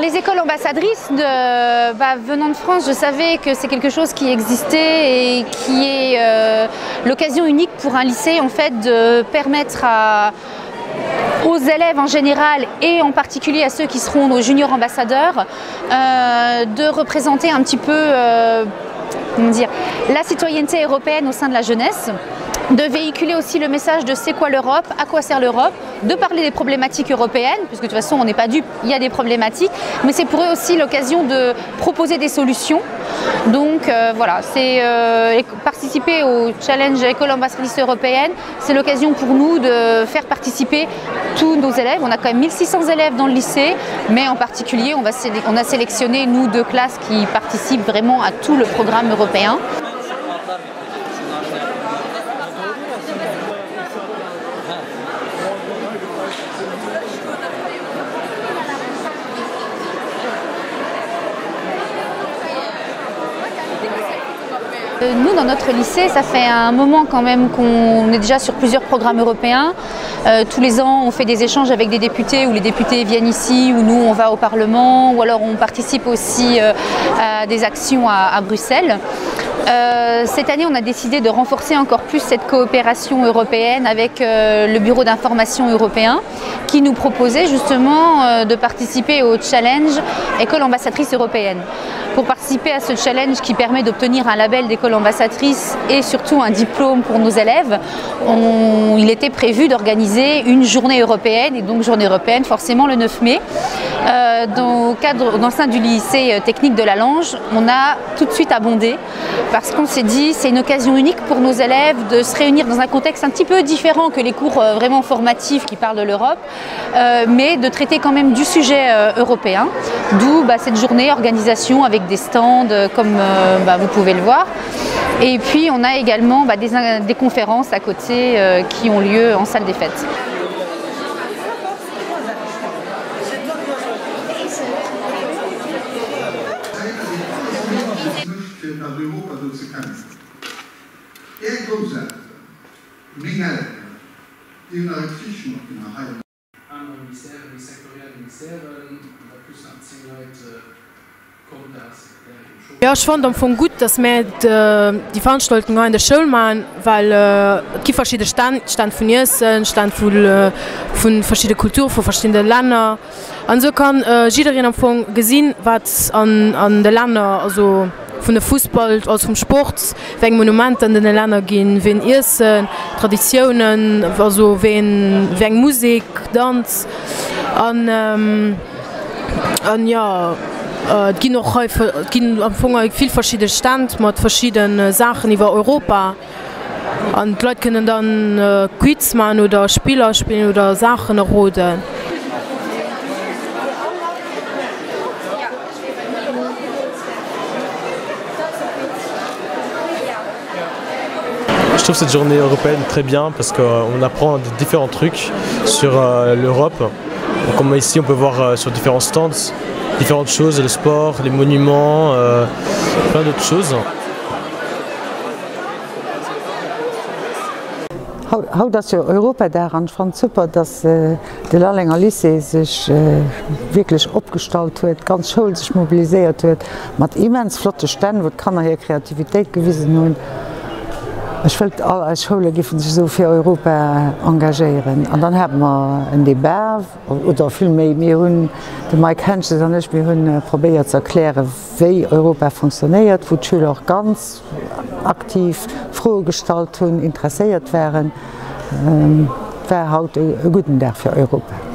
Les écoles ambassadrices, venant de France, je savais que c'est quelque chose qui existait et qui est l'occasion unique pour un lycée en fait, de permettre aux élèves en général et en particulier à ceux qui seront nos juniors ambassadeurs de représenter un petit peu la citoyenneté européenne au sein de la jeunesse, de véhiculer aussi le message de c'est quoi l'Europe, à quoi sert l'Europe, de parler des problématiques européennes, puisque de toute façon on n'est pas dupe, il y a des problématiques, mais c'est pour eux aussi l'occasion de proposer des solutions. Donc voilà, c'est participer au challenge École ambassadrice européenne, c'est l'occasion pour nous de faire participer tous nos élèves. On a quand même 1600 élèves dans le lycée, mais en particulier on a sélectionné nous 2 classes qui participent vraiment à tout le programme européen. Nous, dans notre lycée, ça fait un moment quand même qu'on est déjà sur plusieurs programmes européens. Tous les ans, on fait des échanges avec des députés, où les députés viennent ici, où nous, on va au Parlement, ou alors on participe aussi à des actions à Bruxelles. Cette année, on a décidé de renforcer encore plus cette coopération européenne avec le Bureau d'information européen qui nous proposait justement de participer au challenge École ambassadrice européenne. Pour participer à ce challenge qui permet d'obtenir un label d'école ambassadrice et surtout un diplôme pour nos élèves, il était prévu d'organiser une journée européenne, et donc journée européenne forcément le 9 mai. Dans le sein du lycée technique de la Lange, on a tout de suite abondé parce qu'on s'est dit c'est une occasion unique pour nos élèves de se réunir dans un contexte un petit peu différent que les cours vraiment formatifs qui parlent de l'Europe, mais de traiter quand même du sujet européen, d'où cette journée organisation avec des stands comme vous pouvez le voir. Et puis on a également des conférences à côté qui ont lieu en salle des fêtes. Ja, ich fand es gut, dass wir die Veranstaltung in der Schule machen, weil es verschiedene Stand von Essen, Stand von verschiedenen Kulturen, von verschiedenen Ländern. Und so kann jeder am Anfang sehen, was an den Ländern, also von der Fußball, also vom Sport, welche Monumente in den Ländern gehen, wen Essen, Traditionen, also wen Musik, Tanz. Und ja. Es gibt noch viel verschiedene Stände mit verschiedenen Sachen über Europa. Und die Leute können dann Quiz machen oder Spieler spielen oder Sachen erraten. Je trouve cette journée européenne très bien parce qu'on apprend différents trucs sur l'Europe. Comme ici, on peut voir sur différents stands différentes choses, le sport, les monuments, plein d'autres choses. How das Europa daran fand super, dass de Lallinger Lycée sich wirklich opgestalt huet, ganz Schul sich mobilisiert huet, mat immens flotte Stände, wo kann hier Kreativität gewissen hun. Ich will alle als Schule giffen sich so für Europa engagieren. Und dann haben wir ein Debat oder viel mehr. Wir haben, der Mike Henschel und ich, wir haben probiert zu erklären, wie Europa funktioniert, wo die Schüler auch ganz aktiv Fragen gestellt haben, interessiert wären. Wäre halt ein guter Tag für Europa.